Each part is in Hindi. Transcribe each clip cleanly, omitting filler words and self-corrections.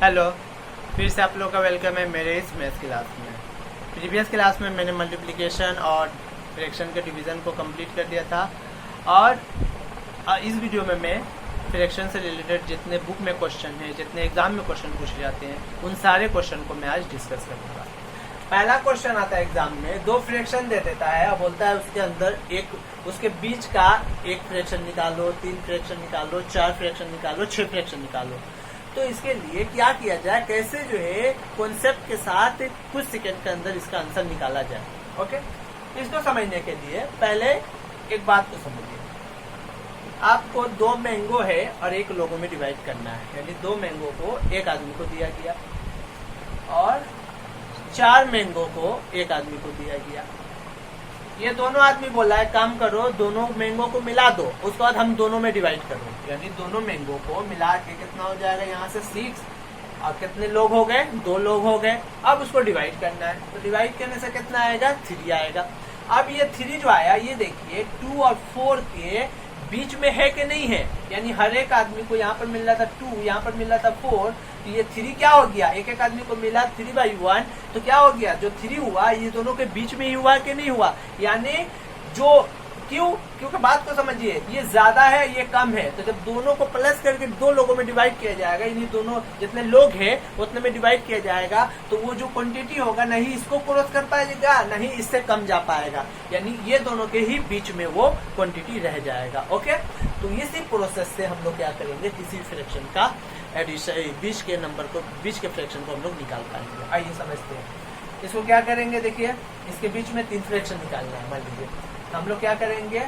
हेलो, फिर से आप लोग का वेलकम है मेरे इस मैथ्स क्लास में। प्रीवियस क्लास में मैंने मल्टीप्लिकेशन और फ्रैक्शन के डिवीज़न को कंप्लीट कर दिया था और इस वीडियो में मैं फ्रैक्शन से रिलेटेड जितने बुक में क्वेश्चन हैं, जितने एग्जाम में क्वेश्चन पूछे जाते हैं, उन सारे क्वेश्चन को मैं आज डिस्कस करूँगा। पहला क्वेश्चन आता है एग्जाम में, दो फ्रैक्शन दे देता है और बोलता है उसके अंदर उसके बीच का एक फ्रैक्शन निकालो, 3 फ्रैक्शन निकालो, 4 फ्रैक्शन निकालो, 6 फ्रैक्शन निकालो। तो इसके लिए क्या किया जाए, कैसे जो है कॉन्सेप्ट के साथ कुछ सेकंड के अंदर इसका आंसर निकाला जाए। ओके, इसको समझने के लिए पहले एक बात को समझिए। आपको 2 मैंगो है और एक लोगों में डिवाइड करना है, यानी 2 मैंगो को एक आदमी को दिया गया और 4 मैंगो को एक आदमी को दिया गया। ये दोनों आदमी बोला है काम करो, दोनों मैंगो को मिला दो, उसके बाद हम दोनों में डिवाइड करो, यानी दोनों मैंगो को मिला के कितना हो जाएगा, यहाँ से 6 और कितने लोग हो गए, 2 लोग हो गए। अब उसको डिवाइड करना है, तो डिवाइड करने से कितना आएगा, 3 आएगा। अब ये 3 जो आया, ये देखिए 2 और 4 के बीच में है कि नहीं है, यानी हर एक आदमी को यहाँ पर मिल रहा था 2, यहाँ पर मिल रहा था 4, तो ये 3 क्या हो गया, एक एक आदमी को मिला 3/1, तो क्या हो गया, जो 3 हुआ ये दोनों के बीच में ही हुआ कि नहीं हुआ, यानी जो क्योंकि बात को समझिए, ये ज्यादा है ये कम है, तो जब दोनों को प्लस करके 2 लोगों में डिवाइड किया जाएगा, यानी दोनों जितने लोग हैं उतने में डिवाइड किया जाएगा, तो वो जो क्वांटिटी होगा नहीं इसको क्रॉस कर पाएगा, नहीं इससे कम जा पाएगा, यानी ये दोनों के ही बीच में वो क्वांटिटी रह जाएगा। ओके, तो इसी प्रोसेस से हम लोग क्या करेंगे, किसी फ्रैक्शन का एडिशन 20 के नंबर को, 20 के फ्रैक्शन को हम लोग निकाल पाएंगे। आइए समझते हैं इसको क्या करेंगे। देखिए इसके बीच में 3 फ्रैक्शन निकालना है, मान लीजिए हम लोग क्या करेंगे,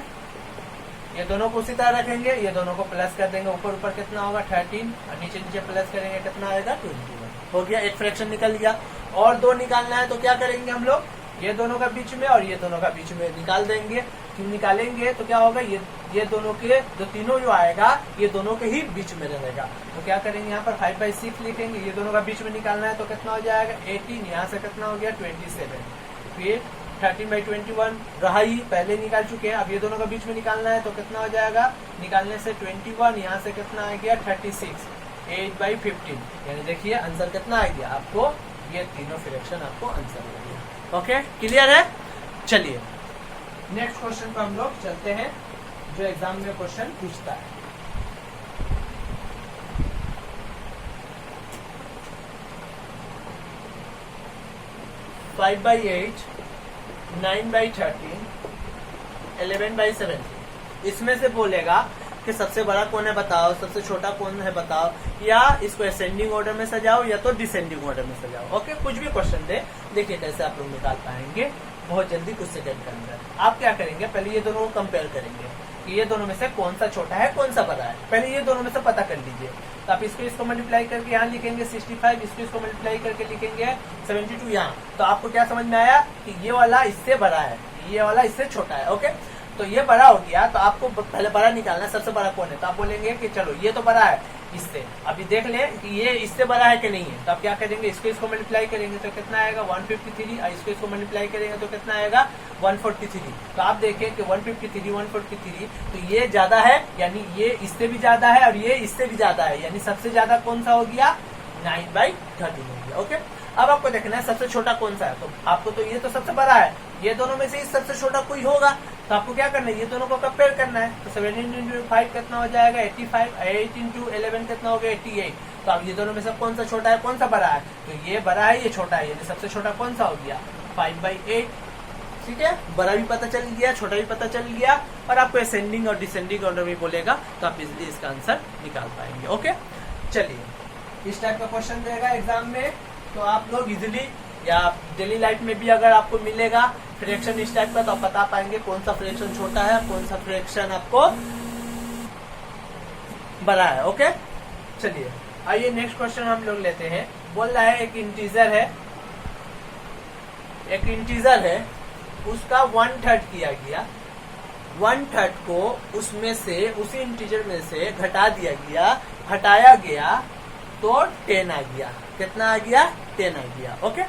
ये दोनों को उसी तरह रखेंगे, ये दोनों को प्लस कर देंगे, ऊपर ऊपर कितना होगा 13 और नीचे नीचे प्लस करेंगे, कितना आएगा 21। हो गया, एक फ्रैक्शन निकल गया। और 2 निकालना है, तो क्या करेंगे हम लोग, ये दोनों का बीच में और ये दोनों का बीच में निकाल देंगे। क्यों निकालेंगे, तो क्या होगा, ये दोनों के जो तीनों जो आएगा ये दोनों के ही बीच में रहेगा। तो क्या करेंगे, यहाँ पर 5/6 लिखेंगे, ये दोनों का बीच में निकालना है, तो कितना हो जाएगा 18, यहाँ से कितना हो गया 27, फिर 13/21 रहा ही, पहले निकाल चुके हैं, अब ये दोनों का बीच में निकालना है, तो कितना हो जाएगा, निकालने से 21, यहाँ से कितना आ गया 36, 8/15, यानी देखिए आंसर कितना आ गया आपको, ये तीनों फ्रैक्शन आपको आंसर हो गया। ओके, क्लियर है। चलिए नेक्स्ट क्वेश्चन पर हम लोग चलते हैं, जो एग्जाम में क्वेश्चन पूछता है। फाइव बाई 8, 9/13, 11/17, इसमें से बोलेगा कि सबसे बड़ा कौन है बताओ, सबसे छोटा कौन है बताओ, या इसको असेंडिंग ऑर्डर में सजाओ या तो डिसेंडिंग ऑर्डर में सजाओ। ओके, कुछ भी क्वेश्चन दे, देखिए कैसे आप लोग निकाल पाएंगे बहुत जल्दी, कुछ सेकंड के अंदर। आप क्या करेंगे, पहले ये दोनों को कंपेयर करेंगे कि ये दोनों में से कौन सा छोटा है कौन सा बड़ा है, पहले ये दोनों में से पता कर लीजिए। तो आप इसको मल्टीप्लाई करके यहाँ लिखेंगे 65, इसको मल्टीप्लाई करके लिखेंगे 72 यहाँ, तो आपको क्या समझ में आया कि ये वाला इससे बड़ा है, ये वाला इससे छोटा है। ओके, तो ये बड़ा हो गया, तो आपको पहले बड़ा निकालना है, सबसे बड़ा कौन है, तो आप बोलेंगे कि चलो ये तो बड़ा है इससे, अभी देख लें कि ये इससे बड़ा है कि नहीं है, तो आप क्या करेंगे, इसको मल्टीप्लाई करेंगे तो कितना आएगा 153, और इसको मल्टीप्लाई करेंगे तो कितना आएगा 143। तो आप देखें कि 153, 143, तो ये ज्यादा है, यानी ये इससे भी ज्यादा है और ये इससे भी ज्यादा है, यानी सबसे ज्यादा कौन सा हो गया 9/13 हो गया। ओके, अब आपको देखना है सबसे छोटा कौन सा है, तो आपको तो ये तो सबसे बड़ा है, ये दोनों में से सबसे छोटा कोई होगा, तो आपको क्या करना है, ये दोनों को कंपेयर करना है। तो 17 × 5 कितना हो जाएगा 85, 8 × 11 कितना हो गया 88। तो अब ये दोनों में से कौन सा छोटा है कौन सा बड़ा है, तो ये बड़ा है ये छोटा है, यानी सबसे छोटा कौन सा हो गया 5/8। ठीक है, बड़ा भी पता चल गया, छोटा भी पता चल गया, और आपको असेंडिंग और डिसेंडिंग ऑर्डर में बोलेगा तो आप इजीली इसका आंसर निकाल पाएंगे। ओके, चलिए इस टाइप का क्वेश्चन देगा एग्जाम में, तो आप लोग इजीली या डेली लाइफ में भी अगर आपको मिलेगा फ्रैक्शन इस टाइप का, तो आप बता पाएंगे कौन सा फ्रैक्शन छोटा है, कौन सा फ्रैक्शन आपको बड़ा है। ओके, चलिए आइए नेक्स्ट क्वेश्चन हम लोग लेते हैं। बोल रहा है एक इंटीजर है, उसका 1/3 किया गया, 1/3 को उसमें से, उसी इंटीजर में से घटा दिया गया, हटाया गया तो 10 आ गया, कितना आ गया 10 आ गया। ओके,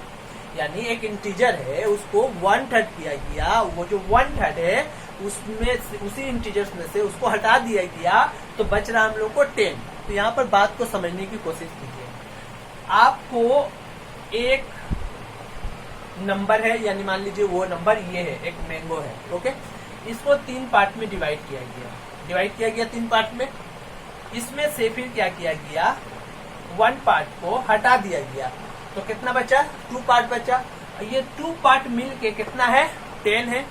यानी एक इंटीजर है उसको 1/3 किया गया, वो जो 1/3 है उसमें उसी इंटीजर्स में से उसको हटा दिया गया, तो बच रहा हम लोग को 10। तो यहाँ पर बात को समझने की कोशिश कीजिए। आपको एक नंबर है, यानी मान लीजिए वो नंबर ये है, एक मैंगो है, ओके। इसको 3 पार्ट में डिवाइड किया गया 3 पार्ट में। इसमें से फिर क्या किया गया, 1 पार्ट को हटा दिया गया, तो कितना बचा, 2 पार्ट बचा। ये 2 पार्ट मिलके कितना है, 10 है,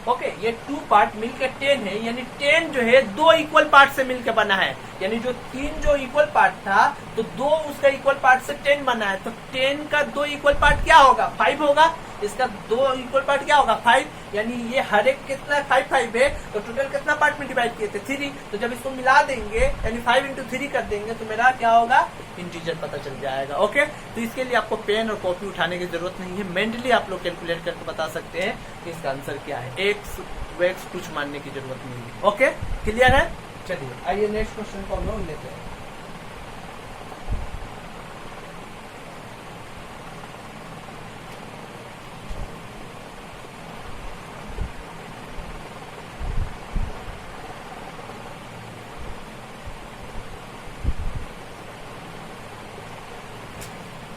ओके। ये 2 पार्ट मिलके 10 है, यानी 10 जो है 2 इक्वल पार्ट से मिलके बना है, यानी जो 3 जो इक्वल पार्ट था तो 2 उसका इक्वल पार्ट से 10 बना है, तो 10 का 2 इक्वल पार्ट क्या होगा, 5 होगा। इसका 2 इक्वल पार्ट क्या होगा, 5, यानी ये हर एक कितना 5 है, तो टोटल कितना पार्ट में डिवाइड किए थे, 3। तो जब इसको मिला देंगे यानी 5 into 3 कर देंगे तो मेरा क्या होगा, इंटीजर पता चल जाएगा, ओके। तो इसके लिए आपको पेन और कॉपी उठाने की जरूरत नहीं है, मेंटली आप लोग कैलकुलेट करके बता सकते हैं कि इसका आंसर क्या है। एक्स वेक्स कुछ मानने की जरूरत नहीं है, ओके। क्लियर है। चलिए आइए नेक्स्ट क्वेश्चन को हम लोग लेते हैं।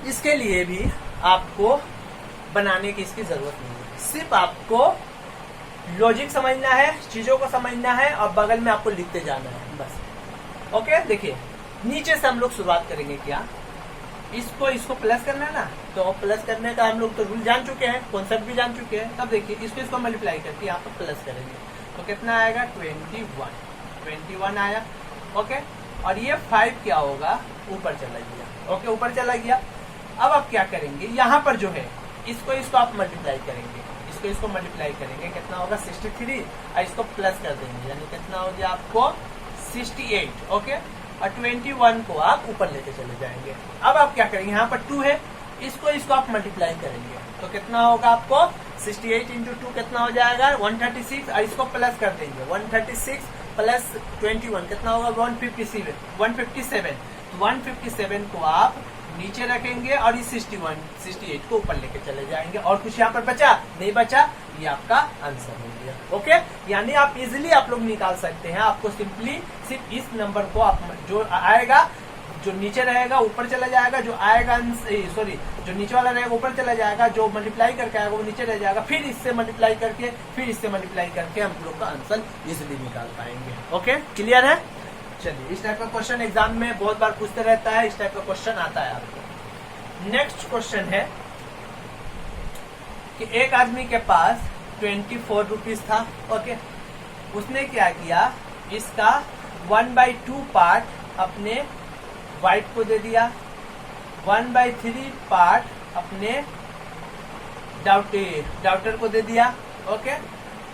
इसके लिए भी आपको बनाने की इसकी जरूरत नहीं है, सिर्फ आपको लॉजिक समझना है, चीजों को समझना है और बगल में आपको लिखते जाना है बस, ओके। देखिए नीचे से हम लोग शुरुआत करेंगे, क्या इसको प्लस करना है ना, तो प्लस करने का हम लोग तो रूल जान चुके हैं, कॉन्सेप्ट भी जान चुके हैं। तब देखिए इसको मल्टीप्लाई करके यहाँ पर प्लस करेंगे तो कितना आएगा, 21 आया, ओके। और ये 5 क्या होगा, ऊपर चला गया, ओके, ऊपर चला गया। अब आप क्या करेंगे, यहाँ पर जो है इसको आप मल्टीप्लाई करेंगे, इसको मल्टीप्लाई करेंगे, कितना होगा 63, और इसको प्लस कर देंगे, यानी कितना हो गया आपको 68, ओके। और 21 को आप ऊपर लेके चले जाएंगे। अब आप क्या करेंगे, यहाँ पर 2 है, इसको आप मल्टीप्लाई करेंगे तो कितना होगा आपको 68 into 2 कितना हो जाएगा 136, और इसको प्लस कर देंगे 136 प्लस 21 कितना होगा 157। 157 को आप नीचे रखेंगे और इस 68 को ऊपर लेके चले जाएंगे। और कुछ यहाँ पर बचा नहीं, बचा, ये आपका आंसर हो गया, ओके। यानी आप इजीली आप लोग निकाल सकते हैं। आपको सिंपली सिर्फ इस नंबर को आप जो आएगा, जो नीचे रहेगा ऊपर चला जाएगा, जो आएगा जो नीचे वाला रहेगा ऊपर चला जाएगा, जो मल्टीप्लाई करके आएगा वो नीचे रह जाएगा, फिर इससे मल्टीप्लाई करके हम लोग का आंसर इजीली निकाल पाएंगे, ओके। क्लियर है। चलिए इस टाइप का क्वेश्चन एग्जाम में बहुत बार पूछते रहता है, इस टाइप का क्वेश्चन आता है आपको। नेक्स्ट क्वेश्चन है कि एक आदमी के पास 24 रुपीज था, ओके। उसने क्या किया, इसका 1/2 पार्ट अपने वाइफ को दे दिया, 1/3 पार्ट अपने डॉटर को दे दिया, ओके।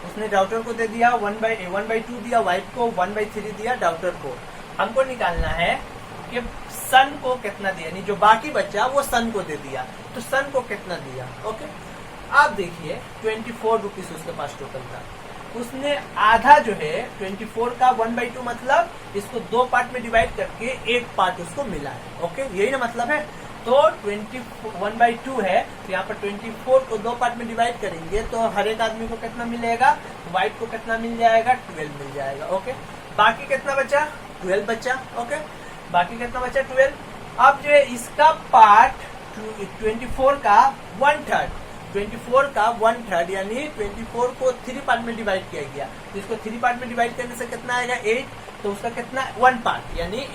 उसने डॉटर को दे दिया 1/2 दिया वाइफ को, 1/3 दिया डॉटर को। हमको निकालना है कि सन को कितना दिया, यानी जो बाकी बचा वो सन को दे दिया, तो सन को कितना दिया, ओके। आप देखिए 24 रुपीज उसके पास टोटल था, उसने आधा जो है 24 का 1/2 मतलब इसको 2 पार्ट में डिवाइड करके 1 पार्ट उसको मिला है, ओके, यही ना मतलब है। तो 1/2 है, तो यहाँ पर 24 को 2 पार्ट में डिवाइड करेंगे तो हर एक आदमी को कितना मिलेगा, वाइफ को कितना मिल जाएगा, 12 मिल जाएगा, ओके। बाकी कितना बचा, 12 बचा, ओके। बाकी कितना बचा, 12। अब जो है इसका पार्ट 24 का 1/3, 24 का 1/3 यानी 24 को 3 पार्ट में डिवाइड किया गया, तो इसको 3 पार्ट में डिवाइड करने से कितना आएगा 8, तो उसका कितना 1 पार्ट यानी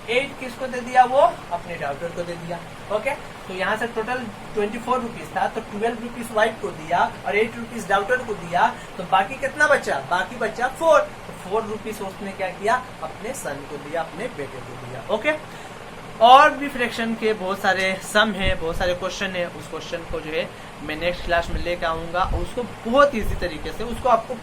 8 किसको दे दिया, वो अपने डॉटर को दे दिया, ओके। तो यहाँ से टोटल 24 रुपीज था, तो 12 रुपीज वाइफ को दिया और 8 रुपीज डॉटर को दिया, तो बाकी कितना बचा, बाकी बचा 4, तो 4 रुपीज उसने क्या किया, अपने सन को दिया, अपने बेटे को दिया, ओके। और भी फ्रैक्शन के बहुत सारे सम है, बहुत सारे क्वेश्चन है, उस क्वेश्चन को जो है मैं नेक्स्ट क्लास में लेकर आऊंगा और उसको बहुत इजी तरीके से, उसको आपको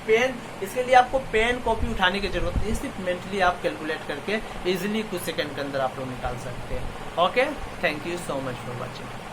इसके लिए आपको पेन कॉपी उठाने की जरूरत नहीं, सिर्फ मेंटली आप कैलकुलेट करके इजीली कुछ सेकंड के अंदर आप लोग निकाल सकते हैं, okay. Thank you so much for watching.